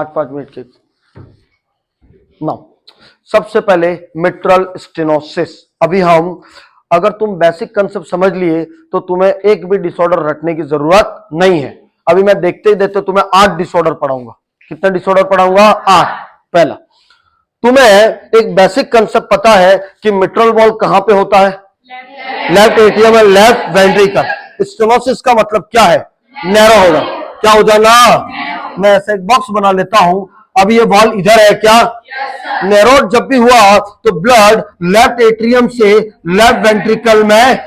5 minute के ना। सबसे पहले मिट्रल स्टेनोसिस। अभी हम अगर तुम बेसिक कंसेप्ट समझ लिए तो तुम्हें एक भी डिसऑर्डर रटने की जरूरत नहीं है। अभी मैं देखते ही देखते तुम्हें 8 डिसऑर्डर पढ़ाऊंगा। कितने डिसऑर्डर पढ़ाऊंगा? 8। पहला, तुम्हें एक बेसिक कंसेप्ट पता है कि मिट्रल वॉल्व कहां पे होता है? लेफ्ट एट्रियम और लेफ्ट वेंट्रिकल। स्टेनोसिस का मतलब क्या है? नैरो होगा। क्या हो जाना? मैं ऐसा एक बॉक्स बना लेता हूं। अभी ये वॉल्व इधर है क्या? नैरो जब भी हुआ तो ब्लड लेफ्ट एट्रियम से लेफ्ट वेंट्रिकल में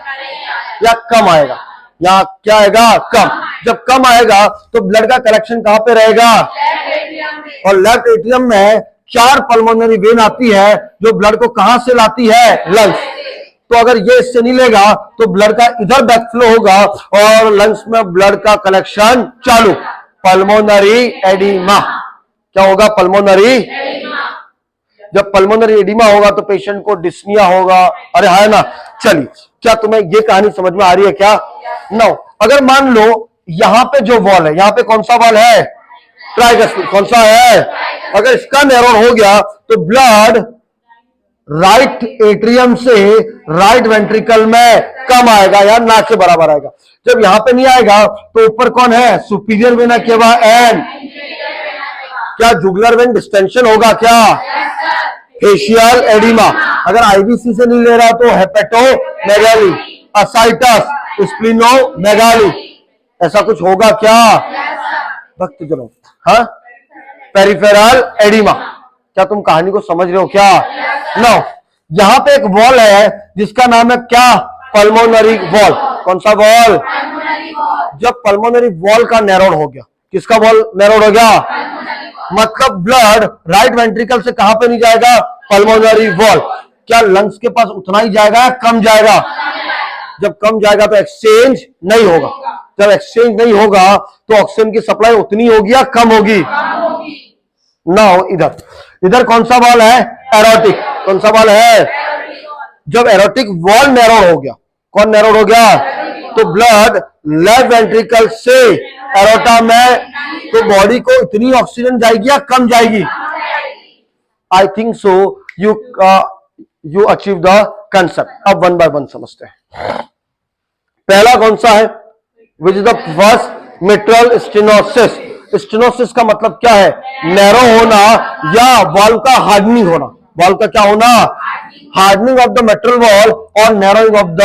या कम आएगा, या क्या आएगा? कम। जब कम आएगा तो ब्लड का कलेक्शन कहां पे रहेगा? और लेफ्ट एट्रियम में 4 पल्मोनरी वेन आती है जो ब्लड को कहां से लाती है? लंग्स। तो अगर ये इससे नहीं लेगा तो ब्लड का इधर बैकफ्लो होगा और लंग्स में ब्लड का कलेक्शन चालू। Pulmonary oedema. क्या होगा? पल्मोनरी। जब पल्मोनरी एडिमा होगा तो पेशेंट को डिस्निया होगा। अरे है ना? चलिए, क्या तुम्हें ये कहानी समझ में आ रही है क्या? नो। अगर मान लो यहां पे जो वॉल है, यहां पे कौन सा वॉल है? ट्राइगस्पिड। कौन सा है? अगर इसका नैरो हो गया तो ब्लड राइट एट्रियम से राइट वेंट्रिकल में कम आएगा या ना के बराबर आएगा। जब यहां पे नहीं आएगा तो ऊपर कौन है? सुपीरियर वेना केवा एन। क्या जुगुलर वेन डिस्टेंशन होगा क्या? Facial oedema. अगर आईवीसी से नहीं ले रहा तो हेपेटोमेगाली, असाइटस, स्प्लिनोमेगाली, ऐसा कुछ होगा क्या? भक्त जनो। हाँ, पेरिफेरल एडिमा। क्या तुम कहानी को समझ रहे हो क्या? नो। यहां पे एक वॉल है जिसका नाम है क्या? Pulmonary wall. कौन सा वॉल? जब पल्मोनरी वॉल का नैरोड हो गया, किसका वॉल नैरोड हो गया? मतलब ब्लड राइट वेंट्रिकल से कहां पे नहीं जाएगा? Pulmonary wall. क्या लंग्स के पास उतना ही जाएगा, कम जाएगा? जब कम जाएगा तो एक्सचेंज नहीं होगा। जब एक्सचेंज नहीं होगा तो ऑक्सीजन की सप्लाई उतनी होगी या कम होगी? ना हो। इधर इधर कौन सा वॉल है? एरोटिक। कौन सा वॉल है? जब एरोटिक वॉल नैरो हो गया, कौन नैरो हो गया? तो ब्लड लेफ्ट वेंट्रिकल से एरोटा में, तो बॉडी को इतनी ऑक्सीजन जाएगी या कम जाएगी? I think so you achieve the concept. अब 1 बाय 1 समझते हैं। पहला कौन सा है? Which is the first? Mitral stenosis. Stenosis का मतलब क्या है? नैरो होना या वॉल्व का हार्डनिंग होना। वॉल्व का क्या होना? Hardening of the mitral valve और narrowing of the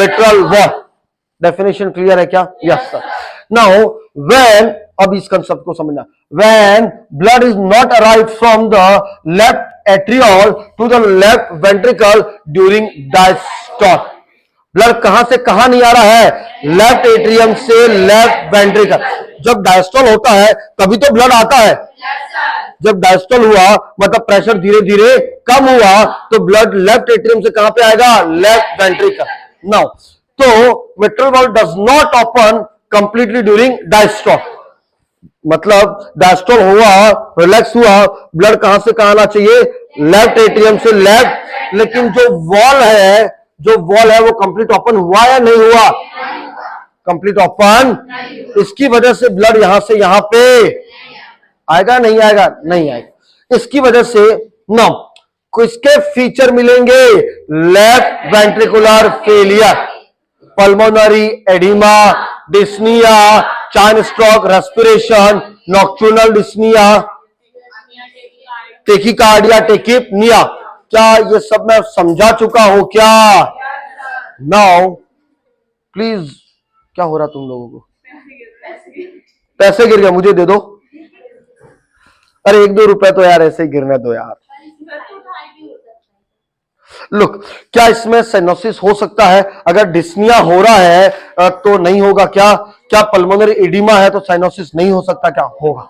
mitral valve. Definition clear है क्या? Yes sir. नाउ व्हेन, अब इस कंसेप्ट को समझना, when blood is not arrive from the left atrial to the left ventricle during diastole. Blood कहां से कहां नहीं आ रहा है? लेफ्ट एट्रियम से लेफ्ट वेंट्रिकल। जब डायस्टोल होता है तभी तो ब्लड आता है। जब डायस्टोल हुआ मतलब प्रेशर धीरे धीरे कम हुआ तो ब्लड लेफ्ट एट्रियम से कहां पे आएगा? Left ventricle. नाउ तो mitral valve does not open completely during diastole. मतलब डायस्टोल हुआ, रिलैक्स हुआ, ब्लड कहां से कहां आना चाहिए? लेफ्ट एट्रियम से लेफ्ट। लेकिन जो वॉल है वो कंप्लीट ओपन हुआ या नहीं हुआ? Complete open. इसकी वजह से ब्लड यहां से यहां पे आएगा नहीं आएगा? नहीं आएगा। इसकी वजह से नो किसके फीचर मिलेंगे? Left ventricular failure, pulmonary oedema, dyspnoea, Cheyne stroke, respiration, nocturnal dyspnoea, tachycardia, tachypnoea. क्या ये सब मैं समझा चुका हूं क्या? नाउ प्लीज, क्या हो रहा तुम लोगों को? पैसे गिर गए, मुझे दे दो। अरे 1-2 रुपए तो यार ऐसे ही गिरने दो यार। लुक, क्या इसमें साइनोसिस हो सकता है? अगर डिस्निया हो रहा है तो नहीं होगा क्या? क्या पल्मोनरी एडिमा है तो साइनोसिस नहीं हो सकता क्या? होगा।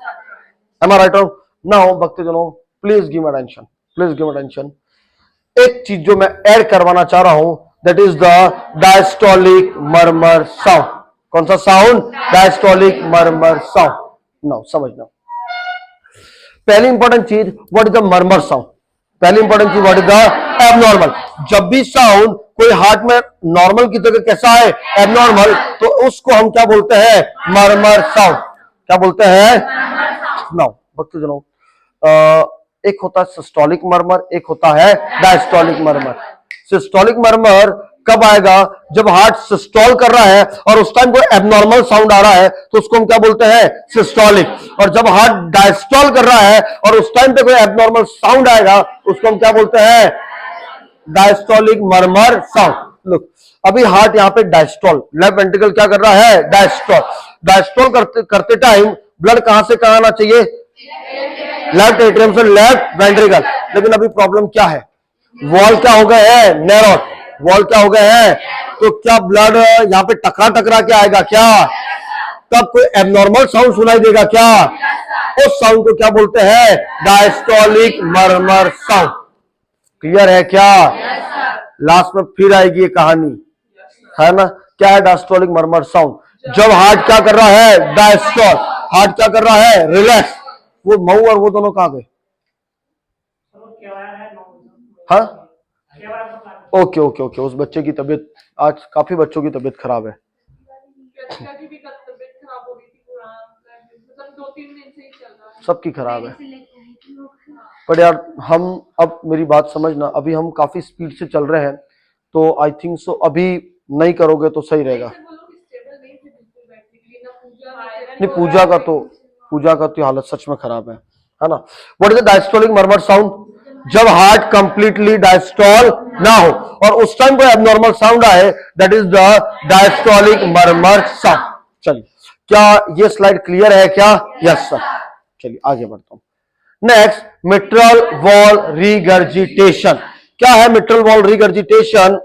Am I right? नाउ भक्तजनों please give attention, please give attention. एक चीज जो मैं ऐड करवाना चाह रहा हूं, that is the diastolic murmur sound. कौन सा sound? Diastolic murmur sound. Now समझना, पहली इंपॉर्टेंट चीज, what is the murmur sound? पहली इंपॉर्टेंट चीज, व्हाट इज द एबनॉर्मल। जब भी साउंड कोई हार्ट में नॉर्मल की जगह कैसा है? एबनॉर्मल, तो उसको हम क्या बोलते हैं? Murmur sound. क्या बोलते हैं? नाउ भक्त जनों, एक होता है सिस्टोलिक मर्मर, एक होता है डायस्टोलिक मर्मर। सिस्टोलिक मर्मर कब आएगा? जब हार्ट सिस्टोल कर रहा है और उस टाइम कोई एबनॉर्मल साउंड आ रहा है तो उसको हम क्या बोलते हैं? सिस्टोलिक। और जब हार्ट डायस्टोल कर रहा है और उस टाइम पे कोई एबनॉर्मल साउंड आएगा उसको हम क्या बोलते हैं? Diastolic murmur sound. लुक, अभी हार्ट यहाँ पे डायस्टोल, लेफ्ट वेंट्रिकल क्या कर रहा है? डायस्टोल। डायस्टोल करते टाइम ब्लड कहां से कहां आना चाहिए? लेफ्ट एट्रियम से लेफ्ट वेंट्रिकल। लेकिन अभी प्रॉब्लम क्या है? वॉल क्या हो गए हैं? नैरो। वॉल क्या हो गए हैं? तो क्या ब्लड यहाँ पे टकरा टकरा के आएगा क्या? तब कोई एबनॉर्मल साउंड सुनाई देगा क्या? उस साउंड को क्या बोलते हैं? Diastolic murmur sound. क्लियर है क्या? लास्ट में फिर आएगी ये कहानी, है ना? क्या है डायस्टोलिक मर्मर साउंड? जब हार्ट क्या कर रहा है? डायस्टोल। हार्ट क्या कर रहा है? रिलैक्स। वो मऊ और वो दोनों कहां गए? हाँ, ओके ओके ओके। उस बच्चे की तबीयत, आज काफी बच्चों की तबीयत खराब है। सबकी खराब है। पर यार हम, अब मेरी बात समझना, अभी हम काफी स्पीड से चल रहे हैं तो आई थिंक सो अभी नहीं करोगे तो सही रहेगा। नहीं, पूजा का तो हालत सच में खराब है ना? What is the diastolic murmur sound? जब हार्ट कंप्लीटली डायस्टोल ना हो और उस टाइम कोई एबनॉर्मल साउंड आए, that is the diastolic murmur sound. चलिए, क्या ये स्लाइड क्लियर है क्या? Yes sir. चलिए आगे बढ़ता हूं। Next, mitral valve regurgitation. क्या है मिट्रल वॉल रिगर्जिटेशन?